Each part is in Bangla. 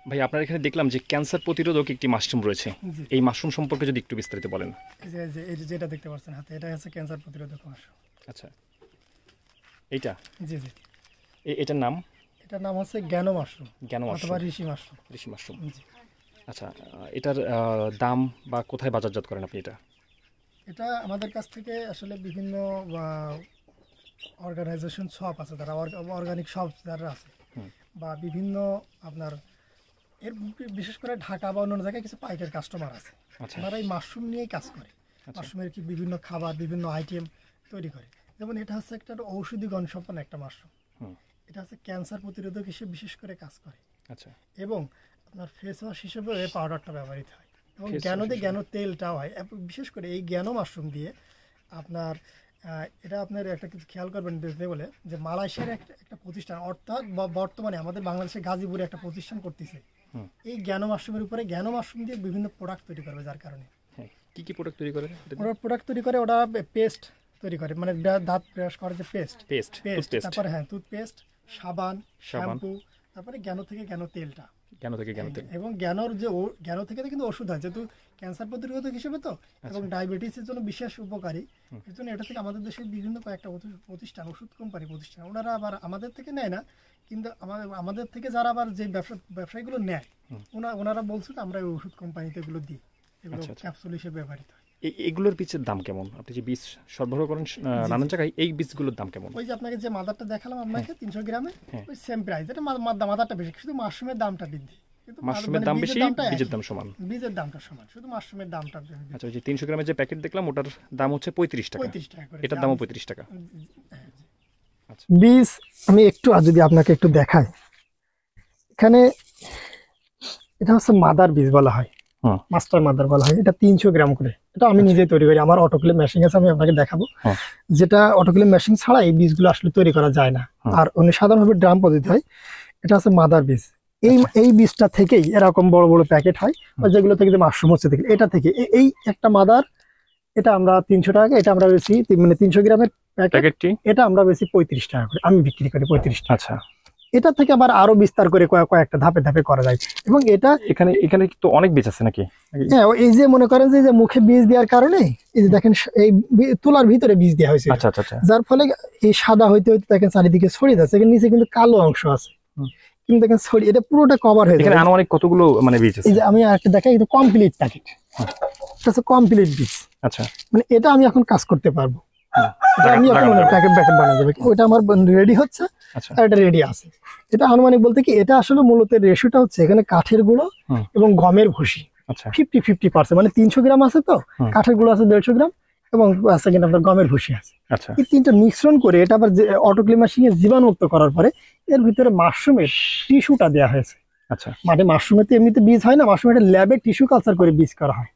ভাই আপনার এখানে দেখলাম যে ক্যান্সার প্রতিরোধক একটি মাশরুম রয়েছে, জি। এই মাশরুম সম্পর্কে যদি একটু বিস্তারিত বলেন। এই যে যেটা দেখতে পাচ্ছেন হাতে, এটা হচ্ছে ক্যান্সার প্রতিরোধক মাশরুম। আচ্ছা, এইটা জি জি। এটার নাম? এটার নাম হচ্ছে জ্ঞান মাশরুম জ্ঞান অথবা মাশরুম, ঋষি মাশরুম। ঋষি মাশরুম। জি। আচ্ছা, এটার দাম বা কোথায় বাজারজাত করেন আপনি এটা? এটা আমাদের কাছ থেকে আসলে বিভিন্ন অর্গানাইজেশন শপ আছে, তারা অর্গানিক শপ যারা আছে, বা বিভিন্ন আপনার এর বিশেষ করে ঢাকা বা অন্য জায়গায় কিছু পাইকারি কাস্টমার আছে, আচ্ছা। তারা এই মাশরুম নিয়েই কাজ করে। মাশরুমের কি বিভিন্ন খাবার, বিভিন্ন আইটেম তৈরি করে। যেমন এটা হচ্ছে একটা ঔষধি গণসম্পন্ন একটা মাশরুম। এটা হচ্ছে ক্যান্সার প্রতিরোধক হিসেবে বিশেষ করে কাজ করে। আচ্ছা। এবং আপনার ফেস ওয়াশ হিসেবে এই পাউডারটা ব্যবহৃত হয়, এবং জ্ঞান তেলটাও হয়। বিশেষ করে এই জ্ঞান মাশরুম দিয়ে আপনার এটা আপনার একটা কিছু খেয়াল করবেন দেখতে বলে, যে মালয়েশিয়ার একটা প্রতিষ্ঠান, অর্থাৎ বর্তমানে আমাদের বাংলাদেশের গাজীপুরে একটা প্রতিষ্ঠান করতেছে এই জ্ঞান মাশরুমের উপরে। জ্ঞান মাশরুম দিয়ে বিভিন্ন প্রোডাক্ট তৈরি করবে, যার কারণে কি কি প্রোডাক্ট তৈরি করে? ওরা প্রোডাক্ট তৈরি করে, ওরা পেস্ট তৈরি করে, মানে দাঁত ব্রাশ করার যে পেস্ট, তারপরে হ্যাঁ টুথপেস্ট, সাবান, শ্যাম্পু, তারপরে জ্ঞান থেকে জ্ঞান তেলটা, এবং জ্ঞান থেকে কিন্তু ওষুধ হয়, যেহেতু ক্যান্সার প্রতিরোধক হিসেবে তো, এবং ডায়াবেটিসের জন্য বিশেষ উপকারী। এর জন্য এটা থেকে আমাদের দেশের বিভিন্ন কয়েকটা প্রতিষ্ঠান, ওষুধ কোম্পানি প্রতিষ্ঠান, ওনারা আবার আমাদের থেকে নেয় না, কিন্তু আমাদের থেকে যারা আবার যে ব্যবসায়ীগুলো নেয়, ওনারা বলছে আমরা ওই ওষুধ কোম্পানিতে এগুলো দিই, এগুলো ক্যাপসুল হিসেবে ব্যবহৃত হয়। এগুলোর বীজের দাম কেমন? আপনি যে বীজ সরবরাহ করেন নানান জায়গায়, এই বীজগুলোর দাম কেমন? ওই যে আপনাকে যে মাদারটা দেখালাম আপনাকে 300 গ্রামে, ওই সেম প্রাইস। এটা মাদারটা বেশি, শুধু মাশরুমের দামটা বৃদ্ধি, কিন্তু মাশরুমের দাম বেশি, বীজের দাম সমান। বীজের দামটা সমান, শুধু মাশরুমের দামটা। আচ্ছা, ওই যে 300 গ্রামের যে প্যাকেট দেখলাম ওটার দাম হচ্ছে 35 টাকা। 35 টাকা করে, এটার দামও 35 টাকা। আচ্ছা, বীজ আমি একটু যদি আপনাকে একটু দেখাই, এখানে এটা হচ্ছে মাদার বীজ বলা হয়, মাস্টার মাদার বলা হয়। এটা 300 গ্রাম করে। এটা আমি নিজে তৈরি করি, আমার অটোক্লেভ মেশিন আছে, আমি আপনাকে দেখাবো। যেটা অটোক্লেভ মেশিন ছাড়া এই বীজগুলো আসলে তৈরি করা যায় না, আর অন্য সাধারণভাবে ড্রাম পদ্ধতি হয়। এটা হচ্ছে মাদার বীজ। এই বীজটা থেকেই এরকম বড় বড় প্যাকেট হয়, যেগুলো থেকে মাশরুম হচ্ছে থেকে, এটা থেকে এই একটা মাদার, এটা আমরা 300 টাকা, এটা আমরা বেশি, মানে 300 গ্রামের প্যাকেটটি, এটা আমরা বেশি 35 টাকা করে, আমি বিক্রি করি 35 টাকা। আচ্ছা, এটা থেকে আবার আরো বিস্তার করে কয়েকটা ধাপে ধাপে করা যায়। এবং এটা এখানে তো অনেক বীজ আছে নাকি? হ্যাঁ, এই যে মনে করেন যে মুখে বীজ দেওয়ার কারণে এই যে দেখেন এই তুলার ভিতরে বীজ দেওয়া হয়েছে, যার ফলে এই সাদা হইতে হইতে দেখেন চারিদিকে ছড়িয়ে যাচ্ছে, এখানে নিচে কিন্তু কালো অংশ আছে, কিন্তু দেখেন ছড়িয়ে, এটা পুরোটা কভার হয়ে যায়। আনুমানিক কতগুলো মানে বীজ আছে? এই যে আমি একটা দেখাই, এটা কমপ্লিট প্যাকেট, এটা হচ্ছে কমপ্লিট বীজ। আচ্ছা, মানে এটা আমি এখন কাজ করতে পারবো, এটা আমি এখন প্যাকেট বানানো যাবে, ওটা আমার রেডি হচ্ছে, আর এটা রেডি আছে। এটা আনুমানিক বলতে কি, এটা আসলে মূলত রেশিওটা হচ্ছে এখানে কাঠের গুঁড়ো এবং গমের ভুসি 50-50%, মানে 300 গ্রাম আছে তো, কাঠের গুঁড়ো আছে 150 গ্রাম, এবং সেকেন্ড আপনার গমের ভুসি আছে। এই তিনটা মিশ্রণ করে এটা আবার অটোক্লেভ মেশিনে জীবাণুমুক্ত করার পরে এর ভিতরে মাশরুমের টিস্যুটা দেওয়া হয়েছে। আচ্ছা, মানে মাশরুমের তো এমনিতে বীজ হয় না, মাশরুমের ল্যাবে টিস্যু কালচার করে বীজ করা হয়।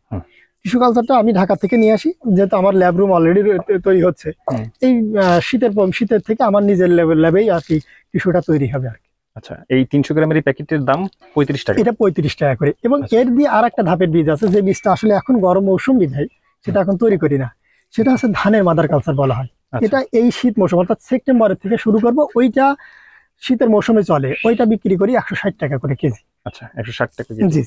টিস্যু কালচারটা আমি ঢাকা থেকে নিয়ে আসি, যেহেতু আমার ল্যাব রুম অলরেডি তৈরি হচ্ছে। এই শীতের থেকে আমার নিজের ল্যাবেই আর কি টিস্যুটা তৈরি হবে আর কি। আচ্ছা, এই 300 গ্রামের এই প্যাকেটের দাম 35 টাকা। এটা 35 টাকা করে। এবং এর দিয়ে আর একটা ধাপের বীজ আছে, যে বীজটা আসলে এখন গরম মৌসুম বিধায় সেটা এখন তৈরি করি না, সেটা হচ্ছে ধানের মাদার কালচার বলা হয়। এটা এই শীত মৌসুম অর্থাৎ সেপ্টেম্বরের থেকে শুরু করব, ওইটা শীতের মৌসুমে চলে, ওইটা বিক্রি করি 160 টাকা করে কেজি। আচ্ছা, 160 টাকা কেজি। জি।